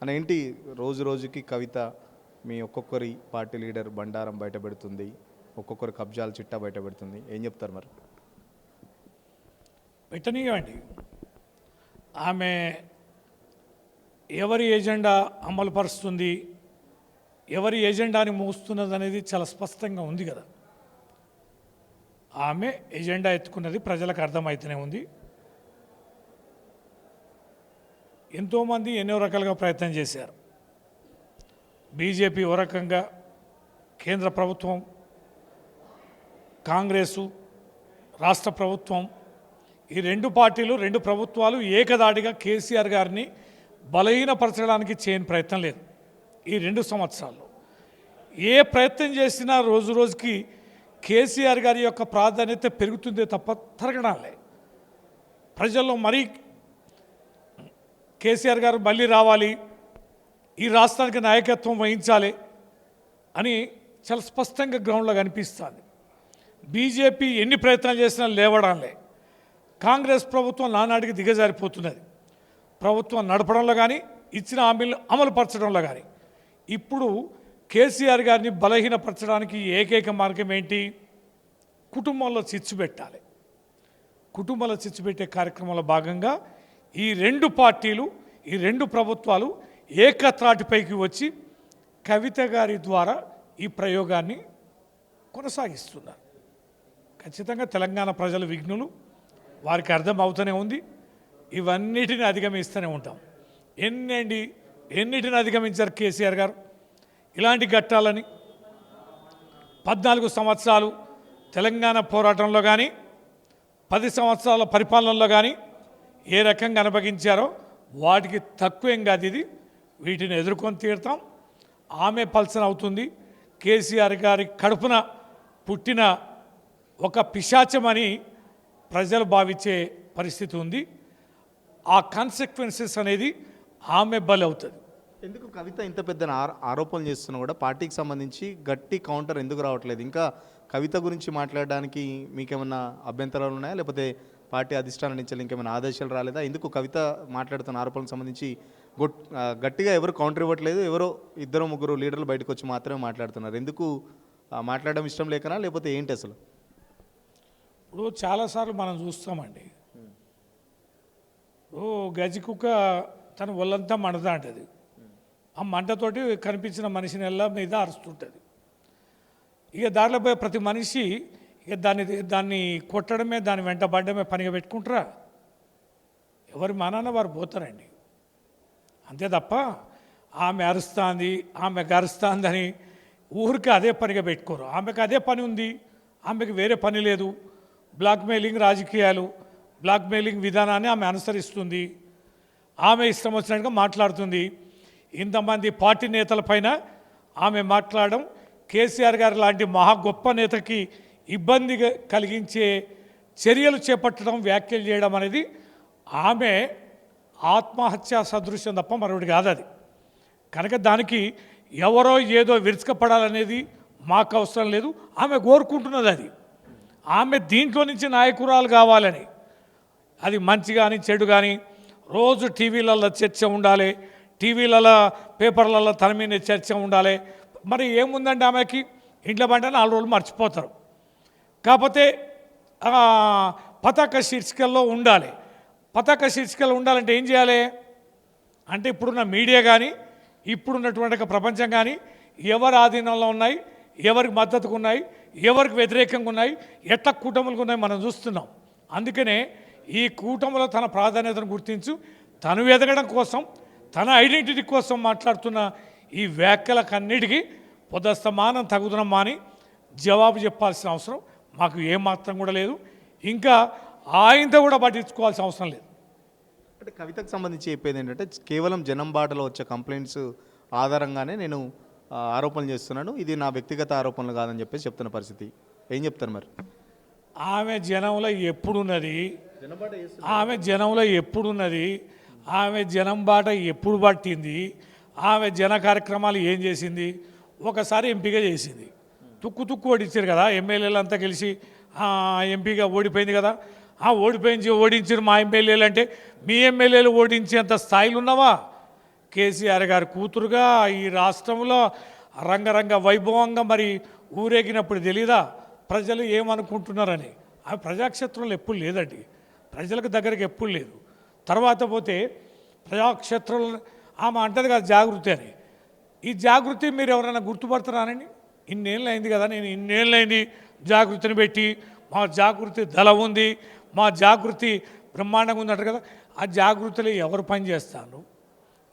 అని ఏంటి రోజు రోజుకి కవిత మీ ఒక్కొక్కరి పార్టీ లీడర్ బండారం బయట పెడుతుంది, ఒక్కొక్కరి కబ్జాలు చిట్టా బయట పెడుతుంది, ఏం చెప్తారు మరి? పెట్టనీయండి. ఆమె ఎవరి ఎజెండా అమలు పరుస్తుంది, ఎవరి ఎజెండాని మోస్తున్నది అనేది చాలా స్పష్టంగా ఉంది కదా. ఆమె ఎజెండా ఎత్తుకున్నది ప్రజలకు అర్థమవుతూనే ఉంది. ఎంతోమంది ఎన్నో రకాలుగా ప్రయత్నం చేశారు. బీజేపీ ఓ రకంగా, కేంద్ర ప్రభుత్వం, కాంగ్రెసు, రాష్ట్ర ప్రభుత్వం, ఈ రెండు పార్టీలు, రెండు ప్రభుత్వాలు ఏకదాటిగా కేసీఆర్ గారిని బలహీనపరచడానికి చేయని ప్రయత్నం లేదు. ఈ 2 సంవత్సరాల్లో ఏ ప్రయత్నం చేసినా రోజు రోజుకి కేసీఆర్ గారి యొక్క ప్రాధాన్యత పెరుగుతుందే తప్ప తరగడం లేదు. ప్రజల్లో మరీ కేసీఆర్ గారు మళ్ళీ రావాలి, ఈ రాష్ట్రానికి నాయకత్వం వహించాలి అని చాలా స్పష్టంగా గ్రౌండ్లో కనిపిస్తుంది. బీజేపీ ఎన్ని ప్రయత్నాలు చేసినా లేవడంలే. కాంగ్రెస్ ప్రభుత్వం నానాటికి దిగజారిపోతున్నది. ప్రభుత్వం నడపడంలో కానీ, ఇచ్చిన హామీలు అమలు పరచడంలో కానీ. ఇప్పుడు కేసీఆర్ గారిని బలహీనపరచడానికి ఏకైక మార్గం ఏంటి? కుటుంబంలో చిచ్చు పెట్టాలి. కుటుంబంలో చిచ్చు పెట్టే కార్యక్రమంలో భాగంగా ఈ 2 పార్టీలు, ఈ 2 ప్రభుత్వాలు ఏకత్రాటిపైకి వచ్చి కవిత గారి ద్వారా ఈ ప్రయోగాన్ని కొనసాగిస్తున్నారు. ఖచ్చితంగా తెలంగాణ ప్రజలు విఘ్నులు, వారికి అర్థం అవుతూనే ఉంది. ఇవన్నిటిని అధిగమిస్తూనే ఉంటాం. ఎన్నిటిని అధిగమించారు కేసీఆర్ గారు? ఇలాంటి ఘట్టాలని 14 సంవత్సరాలు తెలంగాణ పోరాటంలో కానీ, 10 సంవత్సరాల పరిపాలనలో కానీ ఏ రకంగా అనుభవించారో వాటికి తక్కువేం కాదు ఇది. వీటిని ఎదుర్కొని తీరుతాం. ఆమె పల్సన్ అవుతుంది. కేసీఆర్ గారి కడుపున పుట్టిన ఒక పిశాచమని ప్రజలు భావించే పరిస్థితి ఉంది. ఆ కాన్సిక్వెన్సెస్ అనేది ఆమె బలి అవుతుంది. ఎందుకు కవిత ఇంత పెద్ద ఆరోపణలు చేస్తున్నా కూడా పార్టీకి సంబంధించి గట్టి కౌంటర్ ఎందుకు రావట్లేదు? ఇంకా కవిత గురించి మాట్లాడడానికి మీకేమన్నా అభ్యంతరాలు ఉన్నాయా? లేకపోతే పార్టీ అధిష్టానం నుంచి ఇంకేమైనా ఆదేశాలు రాలేదా? ఎందుకు కవిత మాట్లాడుతున్న ఆరోపణలకు సంబంధించి గట్టిగా ఎవరు కౌంటర్ ఇవ్వట్లేదు? ఎవరో 2-3 లీడర్లు బయటకు వచ్చి మాత్రమే మాట్లాడుతున్నారు. ఎందుకు మాట్లాడడం ఇష్టం లేకనా, లేకపోతే ఏంటి అసలు? ఇప్పుడు చాలాసార్లు మనం చూస్తామండి, గజి కుక్క తన ఒళ్ళంతా మండదా అంటది. ఆ మంటతోటి కనిపించిన మనిషిని ఎలా మీద అరుస్తుంటుంది. ఇక దారిలో పోయే ప్రతి మనిషి ఇక దాన్ని కొట్టడమే, దాన్ని వెంటబడమే పనిగా పెట్టుకుంటారా? ఎవరి మానాన వారు పోతారండి. అంతే తప్ప ఆమె అరుస్తుంది, ఆమె గరుస్తుందని ఊరికి అదే పనిగా పెట్టుకోరు. ఆమెకు అదే పని ఉంది, ఆమెకు వేరే పని లేదు. బ్లాక్మెయిలింగ్ రాజకీయాలు, బ్లాక్మెయిలింగ్ విధానాన్ని ఆమె అనుసరిస్తుంది. ఆమె ఇష్టం వచ్చినట్టుగా మాట్లాడుతుంది. ఇంతమంది పార్టీ నేతలపైన ఆమె మాట్లాడడం, కేసీఆర్ గారు లాంటి మహా గొప్ప నేతకి ఇబ్బంది కలిగించే చర్యలు చేపట్టడం, వ్యాఖ్యలు చేయడం అనేది ఆమె ఆత్మహత్య సదృశ్యం తప్ప మరొకటి కాదు అది. కనుక దానికి ఎవరో ఏదో విరుచుకపడాలనేది మాకు అవసరం లేదు. ఆమె కోరుకుంటున్నది అది. ఆమె దీంట్లో నుంచి నాయకురాలు కావాలని, అది మంచి కానీ చెడు కానీ రోజు టీవీలలో చర్చ ఉండాలి, టీవీలలో పేపర్లలో తన మీద చర్చ ఉండాలి. మరి ఏముందండి ఆమెకి? ఇంట్లో పంట 4 రోజులు మర్చిపోతారు. కాకపోతే పతాక శీర్షికల్లో ఉండాలి. పతాక శీర్షికలు ఉండాలంటే ఏం చేయాలి అంటే, ఇప్పుడున్న మీడియా కానీ, ఇప్పుడున్నటువంటి ప్రపంచం కానీ ఎవరి ఆధీనంలో ఉన్నాయి, ఎవరికి మద్దతుకు ఉన్నాయి, ఎవరికి వ్యతిరేకంగా ఉన్నాయి, ఎట్లా కూటములకు ఉన్నాయి మనం చూస్తున్నాం. అందుకనే ఈ కూటములో తన ప్రాధాన్యతను గుర్తించు, తను ఎదగడం కోసం, తన ఐడెంటిటీ కోసం మాట్లాడుతున్న ఈ వ్యాఖ్యలకన్నిటికీ పొదస్తమానం తగుదనమ్మా అని జవాబు చెప్పాల్సిన అవసరం మాకు ఏమాత్రం కూడా లేదు. ఇంకా ఆయనతో కూడా పట్టించుకోవాల్సిన అవసరం లేదు. అంటే కవితకు సంబంధించి చెప్పేది ఏంటంటే, కేవలం జనం బాటలో వచ్చే కంప్లైంట్స్ ఆధారంగానే నేను ఆరోపణలు చేస్తున్నాను, ఇది నా వ్యక్తిగత ఆరోపణలు కాదని చెప్పేసి చెప్తున్న పరిస్థితి. ఏం చెప్తారు మరి? ఆమె జనంలో ఎప్పుడున్నది, ఆమె జనం బాట ఎప్పుడు పట్టింది, ఆమె జన కార్యక్రమాలు ఏం చేసింది? ఒకసారి ఎంపీగా చేసింది, తుక్కు ఓడించారు కదా, ఎమ్మెల్యేలు అంతా గెలిచి ఎంపీగా ఓడిపోయింది కదా. ఓడించారు మా ఎమ్మెల్యేలు అంటే, మీ ఎమ్మెల్యేలు ఓడించేంత స్థాయిలు ఉన్నావా? కేసీఆర్ గారి కూతురుగా ఈ రాష్ట్రంలో రంగరంగ వైభవంగా మరి ఊరేగినప్పుడు తెలీదా ప్రజలు ఏమనుకుంటున్నారని. ఆ ప్రజాక్షేత్రంలో ఎప్పుడు లేదండి, ప్రజలకు దగ్గరికి ఎప్పుడు లేదు. తర్వాత పోతే ప్రజాక్షేత్రంలో ఆమె అంటది కదా జాగృతి అని. ఈ జాగృతి మీరు ఎవరైనా గుర్తుపడతారానండి? ఇన్నేళ్ళు అయింది కదా, నేను ఇన్నేళ్ళు అయింది జాగృతిని పెట్టి, మా జాగృతి దళం ఉంది, మా జాగృతి బ్రహ్మాండంగా ఉంది అంటారు కదా. ఆ జాగృతిలో ఎవరు పనిచేస్తారు,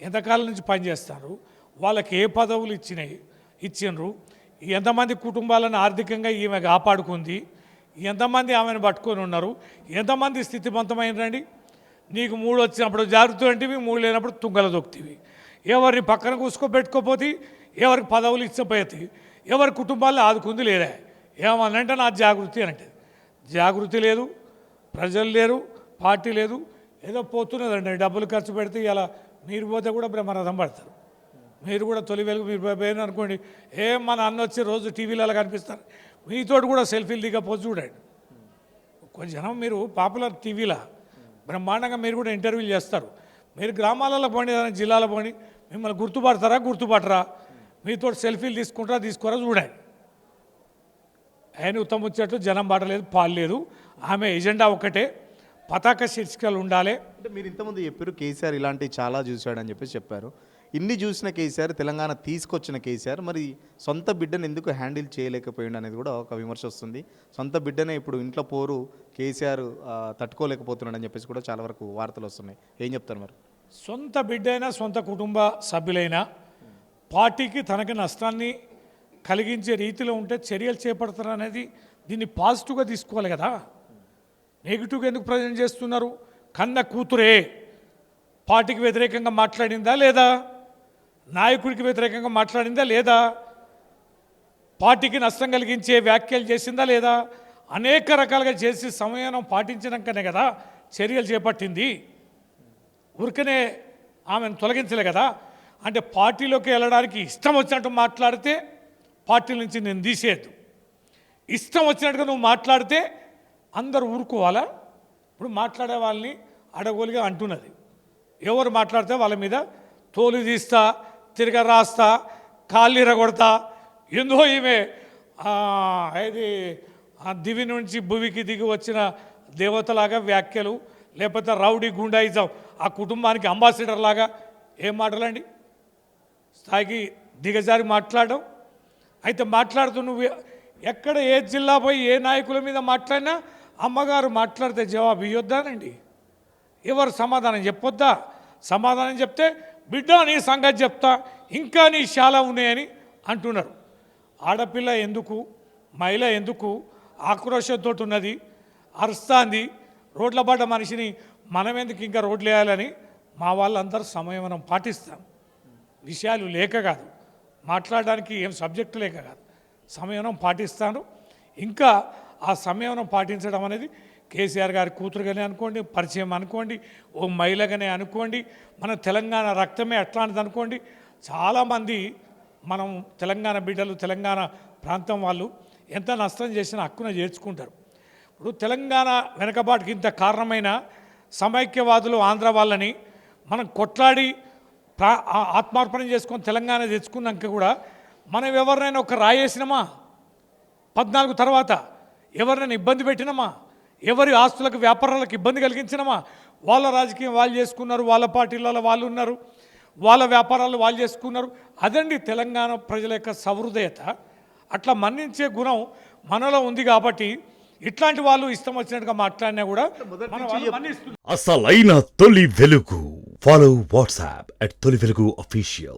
ఎంతకాలం నుంచి పనిచేస్తారు, వాళ్ళకి ఏ పదవులు ఇచ్చిండ్రు, ఎంతమంది కుటుంబాలను ఆర్థికంగా ఈమె కాపాడుకుంది, ఎంతమంది ఆమెను పట్టుకొని ఉన్నారు, ఎంతమంది స్థితివంతమైనరండి. నీకు 3 వచ్చినప్పుడు జాగ్రత్త అంటివి, 3 లేనప్పుడు తుంగల దొక్కుతీవి. ఎవరిని పక్కన కూసుకోబెట్టుకోపోతే, ఎవరికి పదవులు ఇచ్చపోతే, ఎవరి కుటుంబాల్లో ఆదుకుంది లేదా. ఏమనంటే నా జాగృతి అని అంటే జాగృతి లేదు, ప్రజలు లేరు, పార్టీ లేదు, ఏదో పోతున్నదండి. డబ్బులు ఖర్చు పెడితే ఇలా మీరు పోతే కూడా బ్రహ్మరథం పడతారు. మీరు కూడా తొలి వెలుగు మీరు పోయిన అనుకోండి, మన అన్న వచ్చి రోజు టీవీలలో కనిపిస్తారు, మీతోటి కూడా సెల్ఫీలు దిగపోతే చూడండి. కొంచెం జనం మీరు పాపులర్ టీవీలో బ్రహ్మాండంగా మీరు కూడా ఇంటర్వ్యూలు చేస్తారు. మీరు గ్రామాలలో పోండి, ఏదైనా జిల్లాలో పోండి, మిమ్మల్ని గుర్తుపట్టరా, మీతో సెల్ఫీలు తీసుకోరా చూడండి. ఆయన ఉత్తమ వచ్చేట్లు జనం బాటలేదు, పాలు లేదు. ఆమె ఎజెండా ఒక్కటే, పతాక శీర్షికలు ఉండాలి. అంటే మీరు ఇంతకుముందు చెప్పారు కేసీఆర్ ఇలాంటివి చాలా చూశాడని చెప్పారు. ఇన్ని చూసిన కేసీఆర్, తెలంగాణ తీసుకొచ్చిన కేసీఆర్ మరి సొంత బిడ్డను ఎందుకు హ్యాండిల్ చేయలేకపోయింది అనేది కూడా ఒక విమర్శ వస్తుంది. సొంత బిడ్డనే ఇప్పుడు ఇంట్లో పోరు కేసీఆర్ తట్టుకోలేకపోతున్నాడని చెప్పేసి కూడా చాలా వరకు వార్తలు వస్తున్నాయి. ఏం చెప్తారు మరి? సొంత బిడ్డైనా, సొంత కుటుంబ సభ్యులైనా పార్టీకి తనకి నష్టాన్ని కలిగించే రీతిలో ఉంటే చర్యలు చేపడతారు అనేది దీన్ని పాజిటివ్గా తీసుకోవాలి కదా. నెగిటివ్గా ఎందుకు ప్రజెంట్ చేస్తున్నారు? కన్న కూతురే పార్టీకి వ్యతిరేకంగా మాట్లాడిందా లేదా, నాయకుడికి వ్యతిరేకంగా మాట్లాడిందా లేదా, పార్టీకి నష్టం కలిగించే వ్యాఖ్యలు చేసిందా లేదా, అనేక రకాలుగా చేసి సమయం పాటించినాకనే కదా చర్యలు చేపట్టింది. ఊరికనే ఆమెను తొలగించలే కదా. అంటే పార్టీలోకి వెళ్ళడానికి ఇష్టం వచ్చినట్టు మాట్లాడితే పార్టీ నుంచి నేను తీసేయద్దు, ఇష్టం వచ్చినట్టుగా నువ్వు మాట్లాడితే అందరూ ఊరుకోవాలా? ఇప్పుడు మాట్లాడే వాళ్ళని అడగోలుగా అంటున్నది, ఎవరు మాట్లాడితే వాళ్ళ మీద తోలు తీస్తా, తిరగ రాస్తా, కాళ్ళు ఇరగొడతా. ఏందో ఈమె ఇది దివి నుంచి భువికి దిగి వచ్చిన దేవతలాగా వ్యాఖ్యలు, లేకపోతే రౌడీ గుండాయిజం ఆ కుటుంబానికి అంబాసిడర్ లాగా ఏం మాటలండి, స్థాయికి దిగజారి మాట్లాడడం. అయితే మాట్లాడుతూ నువ్వు ఎక్కడ ఏ జిల్లా పోయి ఏ నాయకుల మీద మాట్లాడినా అమ్మగారు మాట్లాడితే జవాబు ఇవ్వొద్దానండి, ఎవరు సమాధానం చెప్పొద్దా? సమాధానం చెప్తే బిడ్డ నీ సంగతి చెప్తా, ఇంకా నీ చాలా ఉన్నాయని అంటున్నారు. ఆడపిల్ల ఎందుకు, మహిళ ఎందుకు ఆక్రోషంతో ఉన్నది, అరుస్తాంది, రోడ్ల పడ్డ మనిషిని మనం ఎందుకు ఇంకా రోడ్లు వేయాలని మా వాళ్ళందరూ సంయమనం పాటిస్తాం. విషయాలు లేక కాదు, మాట్లాడడానికి ఏం సబ్జెక్టు లేక కాదు, సంయమనం పాటిస్తాను. ఇంకా ఆ సంయమనం పాటించడం అనేది కేసీఆర్ గారి కూతురుగానే అనుకోండి, పరిచయం అనుకోండి, ఓ మహిళగానే అనుకోండి, మన తెలంగాణ రక్తమే అట్లాంటిది అనుకోండి. చాలామంది మనం తెలంగాణ బిడ్డలు, తెలంగాణ ప్రాంతం వాళ్ళు ఎంత నష్టం చేసినా హక్కున చేర్చుకుంటారు. ఇప్పుడు తెలంగాణ వెనకబాటుకి ఇంత కారణమైన సమైక్యవాదులు ఆంధ్ర వాళ్ళని మనం కొట్లాడి ఆత్మార్పణ చేసుకొని తెలంగాణ తెచ్చుకున్నాక కూడా మనం ఎవరినైనా ఒక రాయేసినామా? 14 తర్వాత ఎవరినైనా ఇబ్బంది పెట్టినామా? ఎవరి ఆస్తులకు, వ్యాపారాలకు ఇబ్బంది కలిగించినామా? వాళ్ళ రాజకీయం వాళ్ళు చేసుకున్నారు, వాళ్ళ పార్టీలలో వాళ్ళు ఉన్నారు, వాళ్ళ వ్యాపారాలు వాళ్ళు చేసుకున్నారు. అదండి తెలంగాణ ప్రజల యొక్క సహృదయత. అట్లా మన్నించే గుణం మనలో ఉంది కాబట్టి ఇట్లాంటి వాళ్ళు ఇష్టం వచ్చినట్టుగా మాట్లాడినా కూడా మనం మన్నిస్తున్నాం. అసలైన తొలి వెలుగు. ఫాలో వాట్సాప్ @తొలి వెలుగు official.